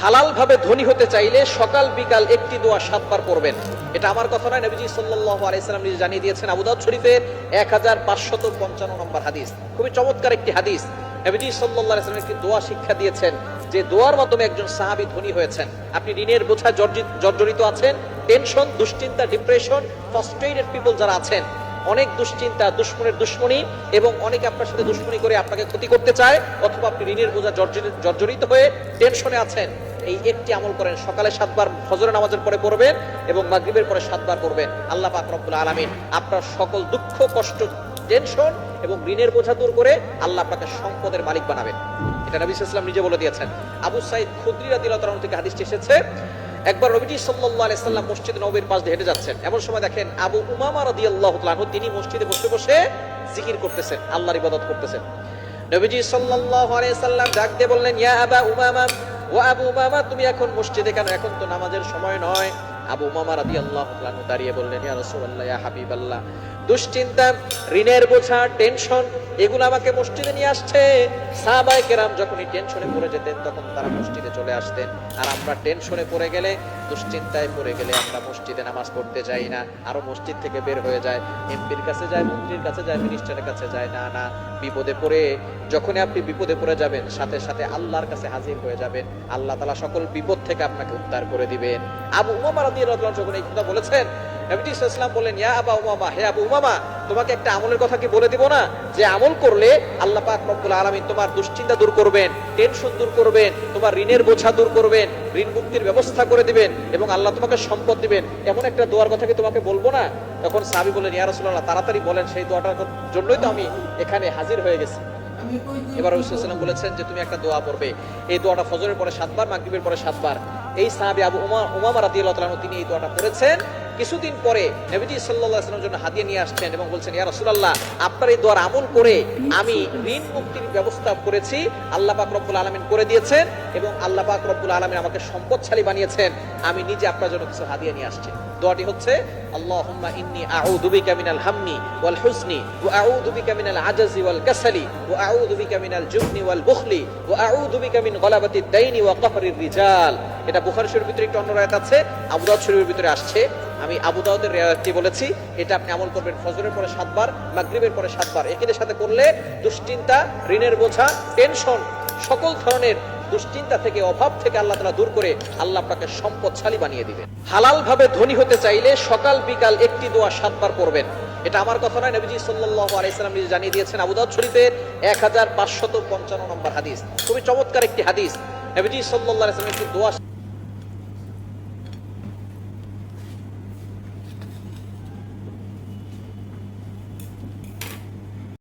হালাল ভাবে ধনী হতে চাইলে সকাল বিকাল একটি দোয়া 7 বার পড়বেন। এটা আমার কথা নয়, নবীজি সাল্লাল্লাহু আলাইহি সাল্লাম নিজে জানিয়ে দিয়েছেন। আবু দাউদ শরীফের 1555 নম্বর হাদিস, খুবই চমৎকার একটি হাদিস। নবীজি সাল্লাল্লাহু আলাইহি সাল্লাম একটি দোয়া শিক্ষা দিয়েছেন, যে দোয়ার মাধ্যমে একজন সাহাবী ধনী হয়েছেন। আপনি ঋণের বোঝা জর্জরিত আছেন, টেনশন, দুশ্চিন্তা, ডিপ্রেশন, ফ্রাস্ট্রেটেড পিপল যারা আছেন, অনেক দুশ্চিন্তা, দুশ্মনের দুশ্মনী, এবং অনেকে আপনার সাথে দুশ্মনী করে আপনাকে ক্ষতি করতে চায়, অথবা আপনি ঋণের বোঝা জর্জরিত হয়ে টেনশনে আছেন, এই একটি আমল করেন। সকালে 7 বার ফজরের নামাজের পরে পড়বেন এবং মাগরিবের পরে 7 বার পড়বেন। আল্লাহ পাক রব্বুল আলামিন আপনার সকল দুঃখ, কষ্ট, টেনশন এবং ঋণের বোঝা দূর করে আল্লাহ আপনাকে সম্পদের মালিক বানাবেন। এটা নবী সাল্লাল্লাহু আলাইহি ওয়াসাল্লাম নিজে বলে দিয়েছেন। আবু সাঈদ খুদরি রাদিয়াল্লাহু তাআলা থেকে হাদিসটি এসেছে, একবার নবীজি সাল্লাল্লাহু আলাইহি সাল্লাম মসজিদ নববীর পাশ দিয়ে হেঁটে যাচ্ছেন। এমন সময় দেখেন আবু উমামা রাদিয়াল্লাহু তাআলা আনহু তিনি মসজিদে বসে বসে জিকির করতেছেন, আল্লাহর ইবাদত করতেছেন। নবীজি সাল্লাল্লাহু আলাইহি সাল্লাম ডাক দিয়ে বললেন, ইয়া আবা উমামা, ও আবু উমামা, তুমি এখন মসজিদে কেন? এখন তো নামাজের সময় নয়। আবু উমামা রাদিয়াল্লাহু তাআলা আনহু দাঁড়িয়ে বললেন, ইয়া রাসূলুল্লাহ, ইয়া হাবিবাল্লাহ, দুশ্চিন্তা, ঋণের বোঝা, টেনশন, এগুলো আমাকে মসজিদে নিয়ে আসছে। সাহাবায়ে কেরাম যখনই টেনশনে পড়ে যেতেন তখন তারা মসজিদে চলে আসতেন, আর আমরা টেনশনে পড়ে গেলে, দুশ্চিন্তায় পড়ে গেলে আমরা মসজিদে নামাজ পড়তে যাই না, আরো মসজিদ থেকে বের হয়ে যায়, এমপির কাছে যায়, মন্ত্রীর কাছে যায়, মিনিস্টারের কাছে যায়। না না, বিপদে পড়ে, যখনই আপনি বিপদে পড়ে যাবেন সাথে সাথে আল্লাহর কাছে হাজির হয়ে যাবেন, আল্লাহ তাআলা সকল বিপদ থেকে আপনাকে উদ্ধার করে দিবেন। আবু উমামা রাদিয়াল্লাহু তাআলা যখন এই কথা বলেছেন, নবী সাল্লাল্লাহু আলাইহি ওয়াসাল্লাম বললেন, ইয়া আবা উমামা, হে আবু উমামা, তোমাকে একটা আমলের কথা কি বলে দিব না, যে আমল করলে আল্লাহ পাক রব্বুল আলামিন তোমার দুশ্চিন্তা দূর করবেন, টেনশন দূর করবেন, তোমার ঋণের বোঝা দূর করবেন, ঋণ মুক্তির ব্যবস্থা করে দিবেন, এবং আল্লাহ তোমাকে সম্পদ দিবেন, এমন একটা দোয়ার কথা কি তোমাকে বলবো না? তখন সাহাবী বললেন, ইয়া রাসূলুল্লাহ, তাড়াতাড়ি বলেন, সেই দোয়াটার জন্যই তো আমি এখানে হাজির হয়ে গেছি। এবার রাসূল সাল্লাল্লাহু আলাইহি ওয়াসাল্লাম বলেছেন যে তুমি একটা দোয়া পড়বে, এই দোয়াটা ফজরের পরে 7 বার, মাগরিবের পরে 7 বার। এই সাহাবী আবু উমামা রাদিয়াল্লাহু তাআলা তিনি এই দোয়াটা পড়েছেন। কিছুদিন পরে নবীজি সাল্লাল্লাহু আলাইহি ওয়াসাল্লামের জন্য হাদিয়া নিয়ে আসছেন এবং বলছেন, ইয়া রাসূলুল্লাহ, আপনার এই দোয়ার আমল করে আমি ঋণ মুক্তির ব্যবস্থা করেছি, আল্লাহ পাক রব্বুল আলামিন করে দিয়েছেন, এবং আল্লাহ পাক রব্বুল আলামিন আমাকে সম্পদশালী বানিয়েছেন, আমি নিজে আপনার জন্য কিছু হাদিয়া নিয়ে আসছি। দোয়াটি হচ্ছে, আল্লাহুম্মা ইন্নী আউযু বিকা মিনাল হাম্মি ওয়াল হুজনি ওয়া আউযু বিকা মিনাল আজজি ওয়াল কাসালি ওয়া আউযু বিকা মিনাল জুবনি ওয়াল বুখলি ওয়া আউযু বিকা মিন গলাবাতিদ দাইনি ওয়া কাহরির রিজাল। এটা বুখারী শরীফের ভিতরে একটা অন্য রায়াত আছে, আবু দাউদ শরীফের ভিতরে আসছে। আমি আবু দাউদের রিওয়ায়াতটি বলেছি। এটা আপনি আমল করবেন ফজরের পরে 7 বার, মাগরিবের পরে 7 বার। একই সাথে করলে দুশ্চিন্তা, ঋণের বোঝা, টেনশন, সকল ধরনের দুশ্চিন্তা থেকে, অভাব থেকে আল্লাহ তাআলা দূর করে আল্লাহ আপনাকে সম্পদশালী বানিয়ে দিবেন। হালাল ভাবে ধনী হতে চাইলে সকাল বিকাল একটি দোয়া 7 বার পড়বেন। এটা আমার কথা নয়, নবীজি সাল্লাল্লাহু আলাইহি সাল্লাম নিজে জানিয়ে দিয়েছেন। আবু দাউদ শরীফের 1555 নম্বর হাদিস, খুবই চমৎকার একটি হাদিস। নবীজি সাল্লাল্লাহু আলাইহি সাল্লাম একটি দোয়া